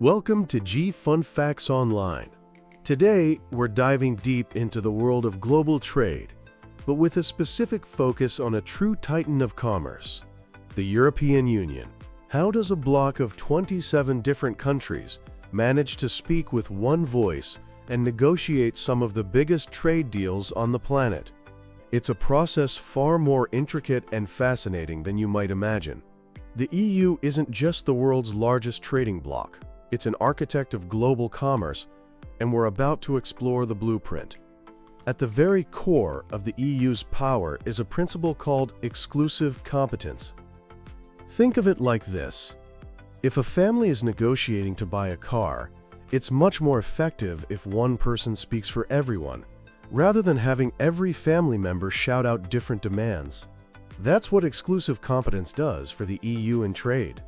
Welcome to G Fun Facts Online. Today, we're diving deep into the world of global trade, but with a specific focus on a true titan of commerce, the European Union. How does a bloc of 27 different countries manage to speak with one voice and negotiate some of the biggest trade deals on the planet? It's a process far more intricate and fascinating than you might imagine. The EU isn't just the world's largest trading bloc. It's an architect of global commerce, and we're about to explore the blueprint. At the very core of the EU's power is a principle called exclusive competence. Think of it like this. If a family is negotiating to buy a car, it's much more effective if one person speaks for everyone, rather than having every family member shout out different demands. That's what exclusive competence does for the EU in trade.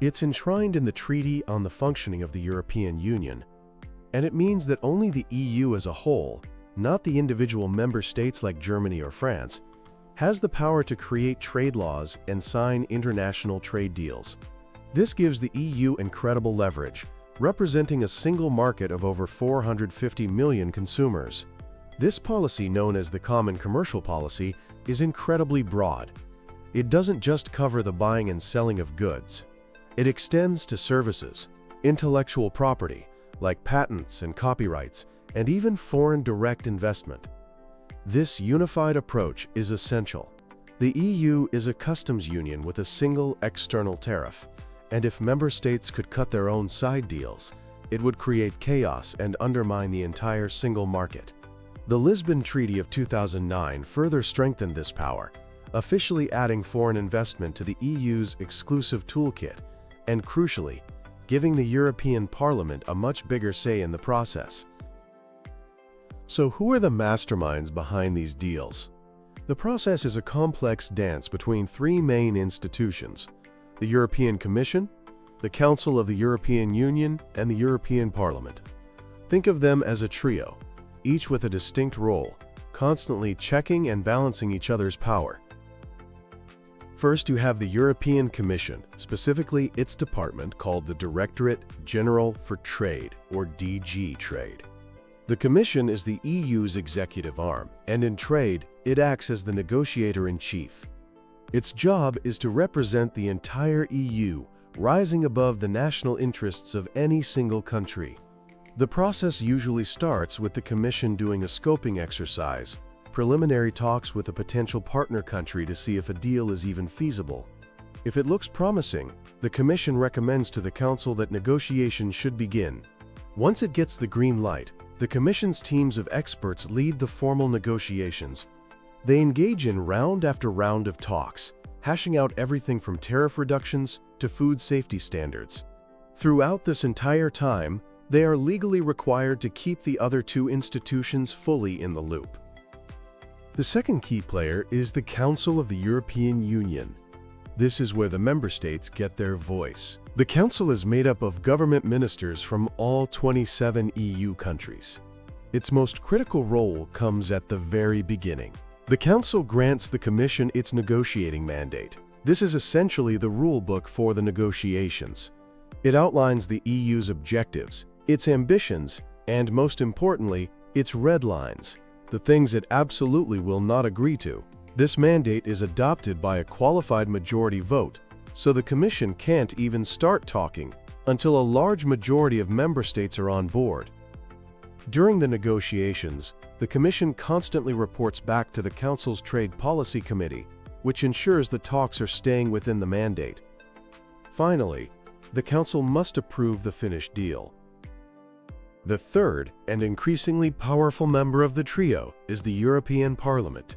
It's enshrined in the Treaty on the Functioning of the European Union, and it means that only the EU as a whole, not the individual member states like Germany or France, has the power to create trade laws and sign international trade deals. This gives the EU incredible leverage, representing a single market of over 450 million consumers. This policy, known as the Common Commercial Policy, is incredibly broad. It doesn't just cover the buying and selling of goods. It extends to services, intellectual property, like patents and copyrights, and even foreign direct investment. This unified approach is essential. The EU is a customs union with a single external tariff, and if member states could cut their own side deals, it would create chaos and undermine the entire single market. The Lisbon Treaty of 2009 further strengthened this power, officially adding foreign investment to the EU's exclusive toolkit, and crucially, giving the European Parliament a much bigger say in the process. So who are the masterminds behind these deals? The process is a complex dance between three main institutions: the European Commission, the Council of the European Union, and the European Parliament. Think of them as a trio, each with a distinct role, constantly checking and balancing each other's power. First, you have the European Commission, specifically its department called the Directorate General for Trade, or DG Trade. The Commission is the EU's executive arm, and in trade, it acts as the negotiator-in-chief. Its job is to represent the entire EU, rising above the national interests of any single country. The process usually starts with the Commission doing a scoping exercise, preliminary talks with a potential partner country to see if a deal is even feasible. If it looks promising, the Commission recommends to the Council that negotiations should begin. Once it gets the green light, the Commission's teams of experts lead the formal negotiations. They engage in round after round of talks, hashing out everything from tariff reductions to food safety standards. Throughout this entire time, they are legally required to keep the other two institutions fully in the loop. The second key player is the Council of the European Union. This is where the member states get their voice. The Council is made up of government ministers from all 27 EU countries. Its most critical role comes at the very beginning. The Council grants the Commission its negotiating mandate. This is essentially the rule book for the negotiations. It outlines the EU's objectives, its ambitions, and most importantly, its red lines, the things it absolutely will not agree to. This mandate is adopted by a qualified majority vote, so the Commission can't even start talking until a large majority of member states are on board. During the negotiations, the Commission constantly reports back to the Council's Trade Policy Committee, which ensures the talks are staying within the mandate. Finally, the Council must approve the finished deal. The third and increasingly powerful member of the trio is the European Parliament.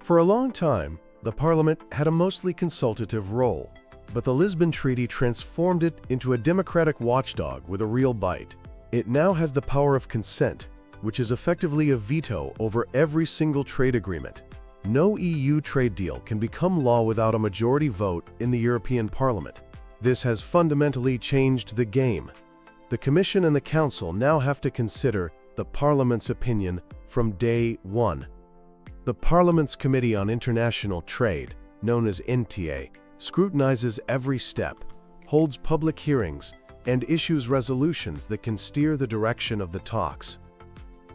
For a long time, the Parliament had a mostly consultative role, but the Lisbon Treaty transformed it into a democratic watchdog with a real bite. It now has the power of consent, which is effectively a veto over every single trade agreement. No EU trade deal can become law without a majority vote in the European Parliament. This has fundamentally changed the game. The Commission and the Council now have to consider the Parliament's opinion from day one. The Parliament's Committee on International Trade, known as NTA, scrutinizes every step, holds public hearings, and issues resolutions that can steer the direction of the talks.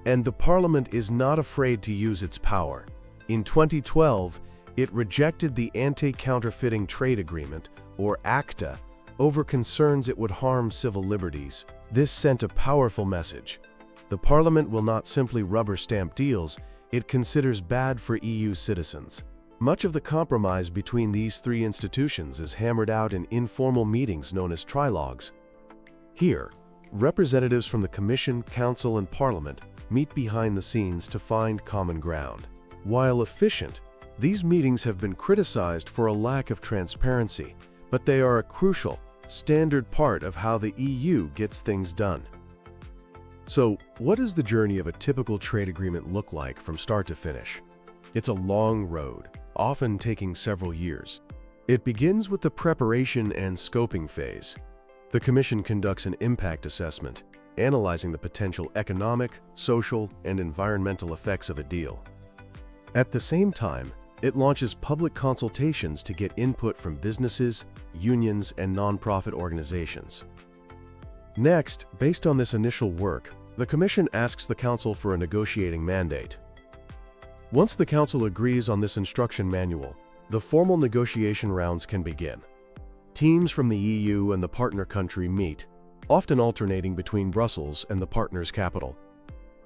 And the Parliament is not afraid to use its power. In 2012, it rejected the Anti-Counterfeiting Trade Agreement, or ACTA, over concerns it would harm civil liberties. This sent a powerful message. The Parliament will not simply rubber stamp deals it considers bad for EU citizens. Much of the compromise between these three institutions is hammered out in informal meetings known as trilogues. Here, representatives from the Commission, Council, and Parliament meet behind the scenes to find common ground. While efficient, these meetings have been criticized for a lack of transparency, but they are a crucial, standard part of how the EU gets things done. So, what does the journey of a typical trade agreement look like from start to finish? It's a long road, often taking several years. It begins with the preparation and scoping phase. The Commission conducts an impact assessment, analyzing the potential economic, social, and environmental effects of a deal. At the same time, it launches public consultations to get input from businesses, unions, and nonprofit organizations. Next, based on this initial work, the Commission asks the Council for a negotiating mandate. Once the Council agrees on this instruction manual, the formal negotiation rounds can begin. Teams from the EU and the partner country meet, often alternating between Brussels and the partner's capital.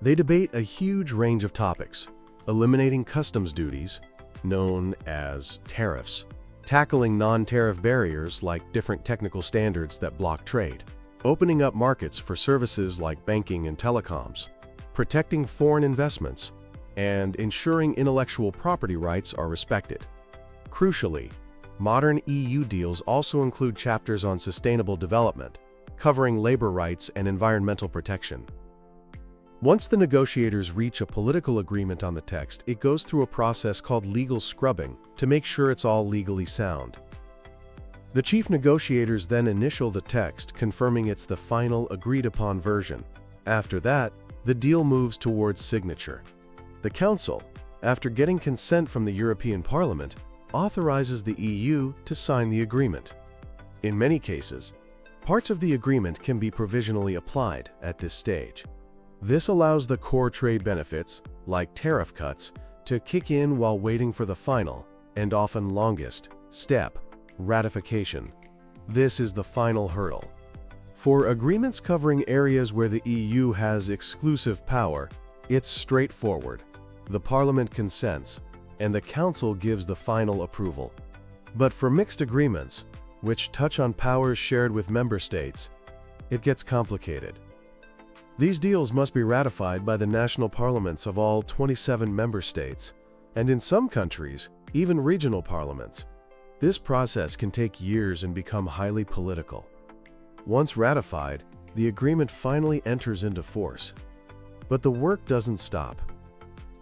They debate a huge range of topics, eliminating customs duties, known as tariffs, tackling non-tariff barriers like different technical standards that block trade, opening up markets for services like banking and telecoms, protecting foreign investments, and ensuring intellectual property rights are respected. Crucially, modern EU deals also include chapters on sustainable development, covering labor rights and environmental protection. Once the negotiators reach a political agreement on the text, it goes through a process called legal scrubbing to make sure it's all legally sound. The chief negotiators then initial the text, confirming it's the final agreed-upon version. After that, the deal moves towards signature. The Council, after getting consent from the European Parliament, authorizes the EU to sign the agreement. In many cases, parts of the agreement can be provisionally applied at this stage. This allows the core trade benefits, like tariff cuts, to kick in while waiting for the final, and often longest, step: ratification. This is the final hurdle. For agreements covering areas where the EU has exclusive power, it's straightforward. The Parliament consents, and the Council gives the final approval. But for mixed agreements, which touch on powers shared with member states, it gets complicated. These deals must be ratified by the national parliaments of all 27 member states, and in some countries, even regional parliaments. This process can take years and become highly political. Once ratified, the agreement finally enters into force. But the work doesn't stop.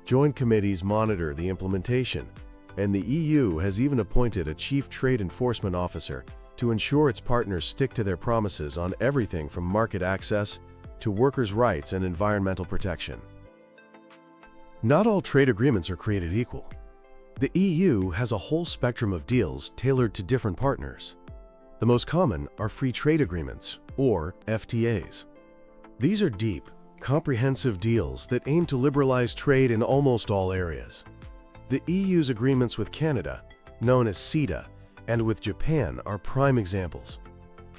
Joint committees monitor the implementation, and the EU has even appointed a chief trade enforcement officer to ensure its partners stick to their promises on everything from market access to workers' rights and environmental protection. Not all trade agreements are created equal. The EU has a whole spectrum of deals tailored to different partners. The most common are free trade agreements, or FTAs. These are deep, comprehensive deals that aim to liberalize trade in almost all areas. The EU's agreements with Canada, known as CETA, and with Japan are prime examples.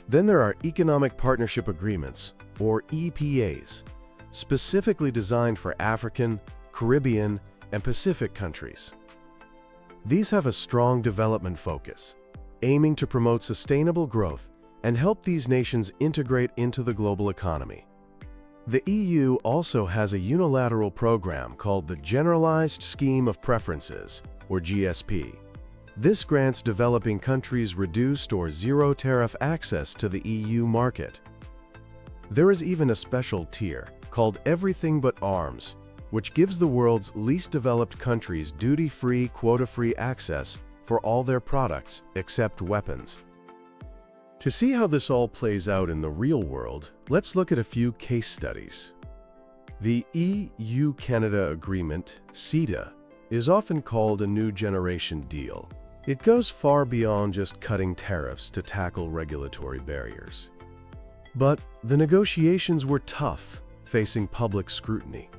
Then there are Economic Partnership Agreements, or EPAs, specifically designed for African, Caribbean, and Pacific countries. These have a strong development focus, aiming to promote sustainable growth and help these nations integrate into the global economy. The EU also has a unilateral program called the Generalized Scheme of Preferences, or GSP. This grants developing countries reduced or zero tariff access to the EU market. There is even a special tier called Everything But Arms, which gives the world's least developed countries duty-free, quota-free access for all their products except weapons. To see how this all plays out in the real world, let's look at a few case studies. The EU-Canada Agreement, CETA, is often called a new generation deal. It goes far beyond just cutting tariffs to tackle regulatory barriers. But the negotiations were tough, facing public scrutiny.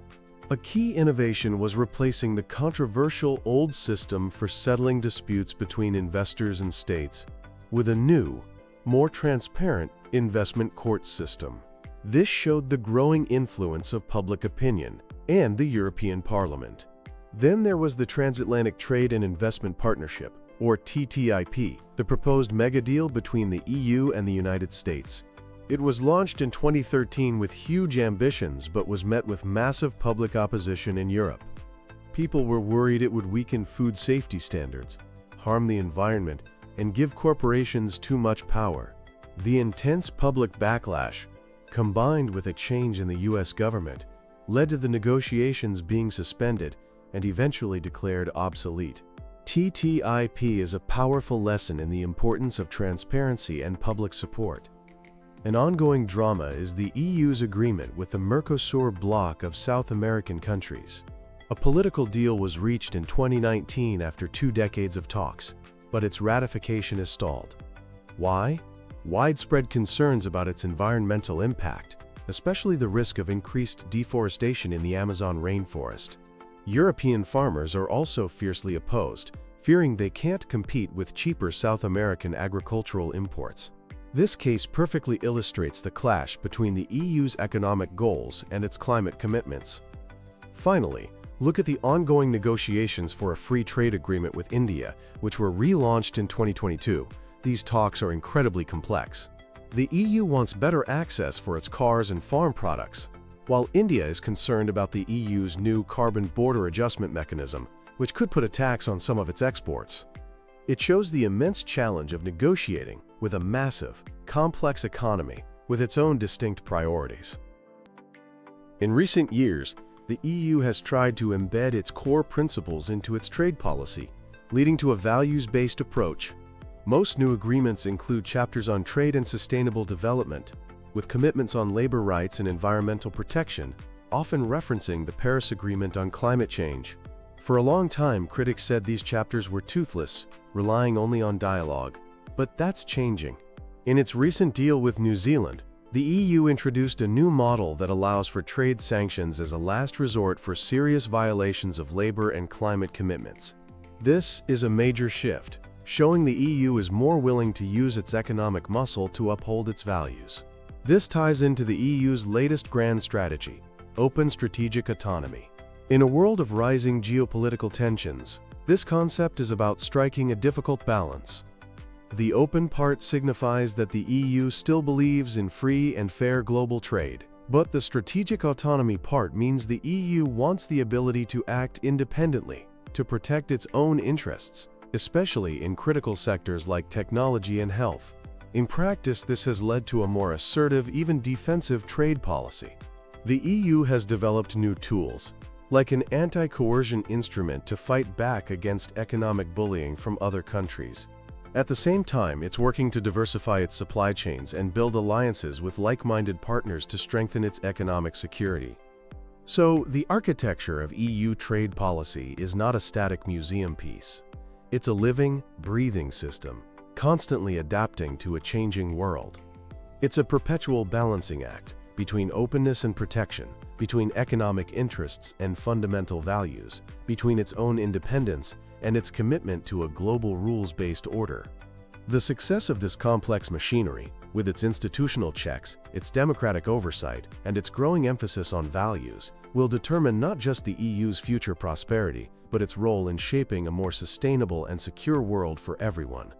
A key innovation was replacing the controversial old system for settling disputes between investors and states with a new, more transparent investment court system. This showed the growing influence of public opinion and the European Parliament. Then there was the Transatlantic Trade and Investment Partnership, or TTIP, the proposed mega-deal between the EU and the United States. It was launched in 2013 with huge ambitions but was met with massive public opposition in Europe. People were worried it would weaken food safety standards, harm the environment, and give corporations too much power. The intense public backlash, combined with a change in the US government, led to the negotiations being suspended and eventually declared obsolete. TTIP is a powerful lesson in the importance of transparency and public support. An ongoing drama is the EU's agreement with the Mercosur bloc of South American countries. A political deal was reached in 2019 after 2 decades of talks, but its ratification is stalled. Why? Widespread concerns about its environmental impact, especially the risk of increased deforestation in the Amazon rainforest. European farmers are also fiercely opposed, fearing they can't compete with cheaper South American agricultural imports. This case perfectly illustrates the clash between the EU's economic goals and its climate commitments. Finally, look at the ongoing negotiations for a free trade agreement with India, which were relaunched in 2022. These talks are incredibly complex. The EU wants better access for its cars and farm products, while India is concerned about the EU's new carbon border adjustment mechanism, which could put a tax on some of its exports. It shows the immense challenge of negotiating with a massive, complex economy with its own distinct priorities. In recent years, the EU has tried to embed its core principles into its trade policy, leading to a values-based approach. Most new agreements include chapters on trade and sustainable development, with commitments on labor rights and environmental protection, often referencing the Paris Agreement on climate change. For a long time, critics said these chapters were toothless, relying only on dialogue. But that's changing. In its recent deal with New Zealand, the EU introduced a new model that allows for trade sanctions as a last resort for serious violations of labor and climate commitments. This is a major shift, showing the EU is more willing to use its economic muscle to uphold its values. This ties into the EU's latest grand strategy, Open Strategic Autonomy. In a world of rising geopolitical tensions, this concept is about striking a difficult balance. The open part signifies that the EU still believes in free and fair global trade, but the strategic autonomy part means the EU wants the ability to act independently, to protect its own interests, especially in critical sectors like technology and health. In practice, this has led to a more assertive, even defensive trade policy. The EU has developed new tools, like an anti-coercion instrument to fight back against economic bullying from other countries. At the same time, it's working to diversify its supply chains and build alliances with like-minded partners to strengthen its economic security. So, the architecture of EU trade policy is not a static museum piece. It's a living, breathing system, constantly adapting to a changing world. It's a perpetual balancing act between openness and protection, between economic interests and fundamental values, between its own independence and its commitment to a global rules-based order. The success of this complex machinery, with its institutional checks, its democratic oversight, and its growing emphasis on values, will determine not just the EU's future prosperity, but its role in shaping a more sustainable and secure world for everyone.